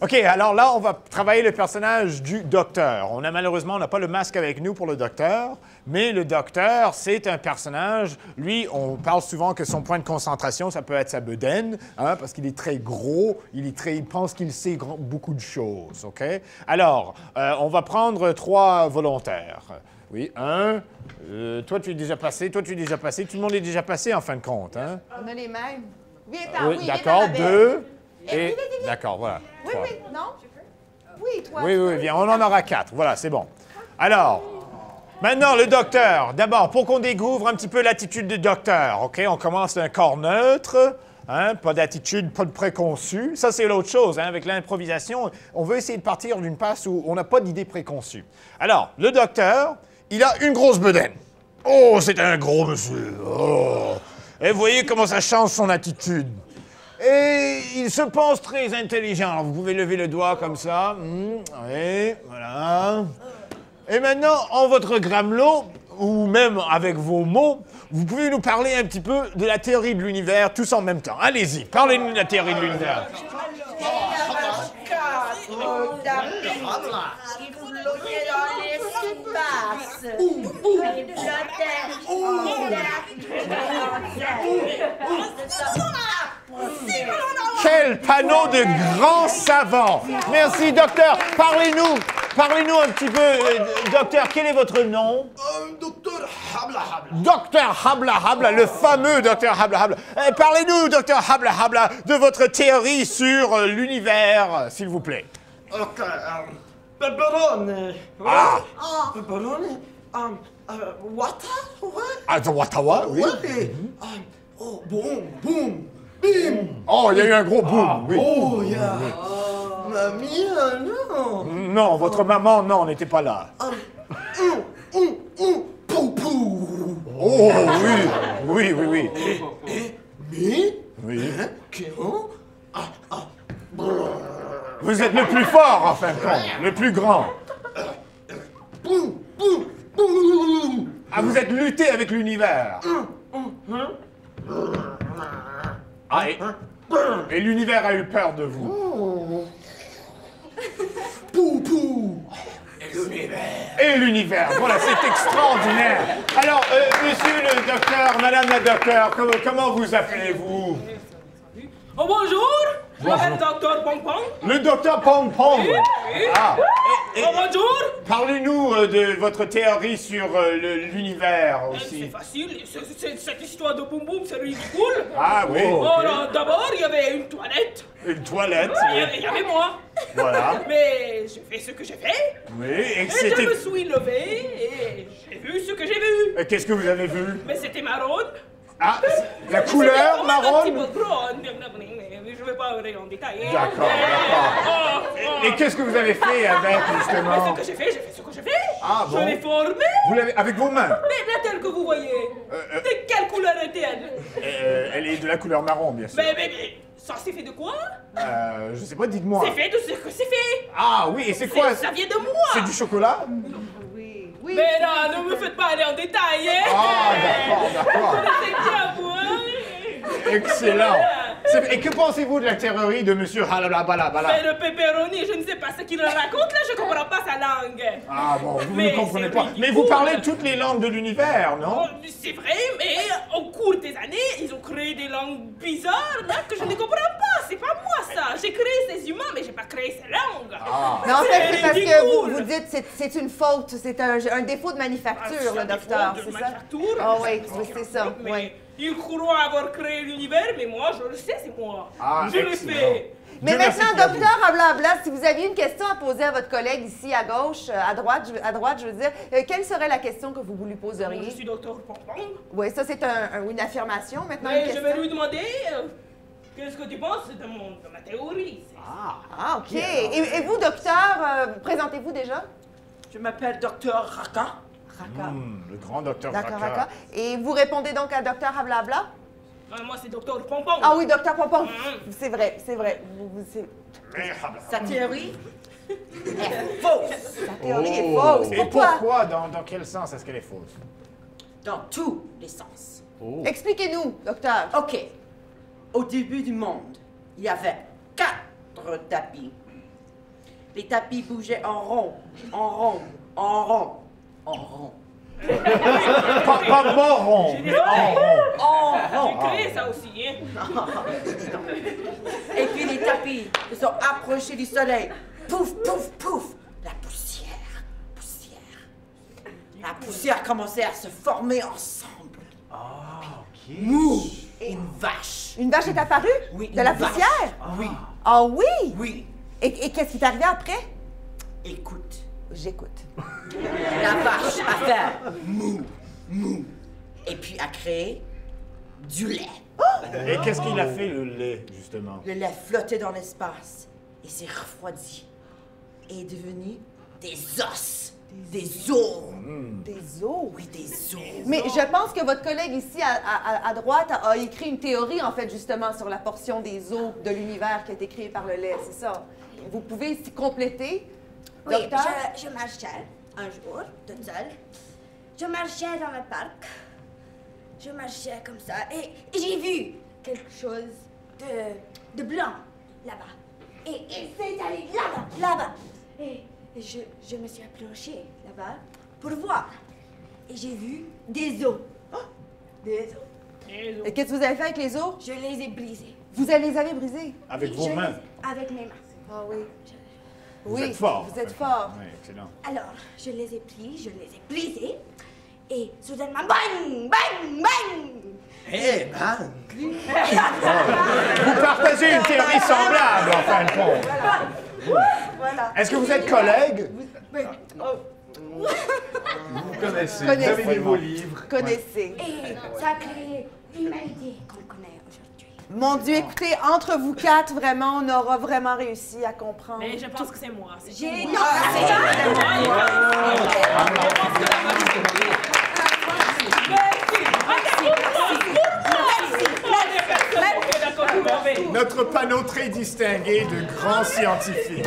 OK, alors là, on va travailler le personnage du docteur. Malheureusement, on n'a pas le masque avec nous pour le docteur, mais le docteur, c'est un personnage. Lui, on parle souvent que son point de concentration, ça peut être sa bedaine, hein, parce qu'il est très gros, il pense qu'il sait beaucoup de choses, OK? Alors, on va prendre 3 volontaires. Oui, toi, tu es déjà passé, tout le monde est déjà passé, en fin de compte, hein? On a les mêmes. Viens-t'en, Oui, oui, d'accord, viens-t'en, 2, Et- et... vite. D'accord, voilà. Oui, 3. oui, non? Oui, toi. Oui, viens, on en aura 4. Voilà, c'est bon. Alors, maintenant, le docteur. D'abord, pour qu'on découvre un petit peu l'attitude du docteur, OK? On commence d'un corps neutre, hein? Pas d'attitude, pas de préconçu. Ça, c'est l'autre chose, hein? Avec l'improvisation, on veut essayer de partir d'une passe où on n'a pas d'idée préconçue. Alors, le docteur, il a une grosse bedaine. Oh, c'est un gros monsieur. Oh. Et vous voyez comment ça change son attitude. Et il se pense très intelligent. Alors, vous pouvez lever le doigt comme ça. Oui, voilà. Et maintenant, en votre gramelot, ou même avec vos mots, vous pouvez nous parler un petit peu de la théorie de l'univers, tous en même temps. Allez-y, parlez-nous de la théorie de l'univers. Quel panneau de grands savants! Merci, docteur. Parlez-nous un petit peu. Docteur, quel est votre nom? Docteur Habla Habla. Docteur Habla Habla, le fameux docteur Habla Habla. Parlez-nous, docteur Habla Habla, de votre théorie sur l'univers, s'il vous plaît. Ok, pepperoni. Ah! Pepperoni. Wata? Ouais. Ah, de Ottawa, oui. Ouais. Oh, boum, boum, bim. Oh, il y a eu un gros boom, oui. Oh, yeah. Mamie, non. Non, votre maman, non, on n'était pas là. Pou, pou. Oh, oui. Mais, Oui. Kéon, Vous êtes le plus fort, en fin de compte, le plus grand. boum, boum, boum. Ah, vous êtes lutté avec l'univers. Ah, et l'univers a eu peur de vous. Pou, pou. Et l'univers, voilà, c'est extraordinaire. Alors, monsieur le docteur, madame la docteur, comment vous appelez-vous? Oh, bonjour, je m'appelle Docteur Pong Pong. Le docteur Pong Pong. Oui. Ah, Oh, bonjour. parlez-nous de votre théorie sur l'univers C'est aussi. facile, cette histoire de boum boum, c'est ridicule. Ah oui, Oh, alors, d'abord, il y avait une toilette, une toilette. il y avait moi. Voilà. Mais j'ai fait ce que j'ai fait, Oui, et et je c'était... me suis levé, et j'ai vu ce que j'ai vu. Qu'est-ce que vous avez vu? Mais c'était marron. Ah, la couleur Un petit marron? peu jaune. Je ne vais pas aller en détail. D'accord. Oh, Et qu'est-ce que vous avez fait avec, Mais justement? ce que j'ai fait ce que j'ai fait. Ah, bon. Je l'ai formé. Vous l'avez avec vos mains? Mais la-t-elle que vous voyez, de quelle couleur est-elle? Elle est de la couleur marron, bien sûr. Mais, ça c'est fait de quoi? Je sais pas, dites-moi. C'est fait de ce que c'est fait. Ah oui, et c'est quoi? Ça vient de moi. C'est du chocolat? Oui. Mais non, ne me faites pas aller en détail, hein? Ah, d'accord. C'est bien, vous, hein? Excellent. Et que pensez-vous de la théorie de monsieur Halabalabala? Mais le pepperoni, je ne sais pas ce qu'il raconte là, je comprends pas sa langue. Ah bon, vous Mais ne comprenez c'est pas. ridicule. Mais vous parlez toutes les langues de l'univers, non? Oh, c'est vrai, mais au cours des années, ils ont créé des langues bizarres là que je ne comprends pas. C'est pas moi ça. J'ai créé ces humains, mais j'ai pas créé ces langues. Ah. Non, en fait, c'est parce que ridicule. vous dites que c'est une faute, c'est un défaut de manufacture, le docteur, c'est ça? Ah oui, c'est ça, Mais oui. ils croient avoir créé l'univers, mais moi, je le sais, c'est moi. Ah, je le excellent. fais. Mais Dieu merci maintenant, pour vous. docteur Hablabla, si vous aviez une question à poser à votre collègue ici à gauche, à droite, je veux dire, quelle serait la question que vous lui Je poseriez? suis docteur Pompon. Oui, ça c'est une affirmation. Maintenant, une Mais je question. vais lui demander qu'est-ce que tu penses de ma théorie. Ah, OK. Et vous, docteur, présentez-vous déjà? Je m'appelle Docteur Raka. Raka. Le grand docteur D'accord, Raka. Raka. Et vous répondez donc à docteur Hablabla? Moi, c'est docteur Pompon. Ah oui, docteur Pompon. Mm. C'est vrai. Sa théorie est fausse La théorie est fausse. Et Pourquoi? pourquoi? Dans quel sens est-ce qu'elle est fausse? dans tous les sens. Expliquez-nous, docteur. OK. Au début du monde, il y avait 4 tapis. les tapis bougeaient en rond, en rond, en rond, en rond, Pas moron, mais en rond. en J'ai rond. créé ça aussi, hein. Et puis les tapis se sont approchés du soleil. Pouf, pouf, pouf. La poussière, poussière. La poussière commençait à se former ensemble. Mou. Une vache. Une vache est apparue? Oui, De la une vache. poussière? Oui, Ah oui? oui. Et qu'est-ce qui est arrivé après? Écoute, J'écoute. la vache a fait mou, mou. Et puis a créé du lait. Et qu'est-ce qu'il a fait, le lait, justement? Le lait flottait dans l'espace et s'est refroidi et est devenu des os, des os. Des os? Oui, des os. Mais je pense que votre collègue ici à droite a écrit une théorie, en fait, justement, sur la portion des os de l'univers qui a été créée par le lait, c'est ça? Vous pouvez s'y compléter, Oui, docteur? je marchais un jour, toute seule. Je marchais dans le parc. Je marchais comme ça et j'ai vu quelque chose de blanc là-bas. Et c'est allé là-bas, là-bas. Et je me suis approchée là-bas pour voir. Et j'ai vu des os. Des os. Et qu'est-ce que vous avez fait avec les os? Je les ai brisés. Vous les avez brisés? Avec Oui, vos mains. Avec mes mains. Ah oui. Vous Oui, êtes fort. vous êtes fort. Oui, excellent. Alors, je les ai pris, je les ai brisés. Et soudainement, bang, bang, bang. Eh ben, Vous partagez une théorie semblable, en fin de compte. Voilà. Est-ce que vous êtes collègues? vous connaissez, Connaissez. vous avez lu vos livres. Connaissez. Et ça a créé l'humanité qu'on connaît aujourd'hui. Mon Dieu, écoutez, entre vous quatre, vraiment, on aura vraiment réussi à comprendre. Mais je pense que c'est moi. J'ai... Non, Notre panneau très distingué de grands scientifiques.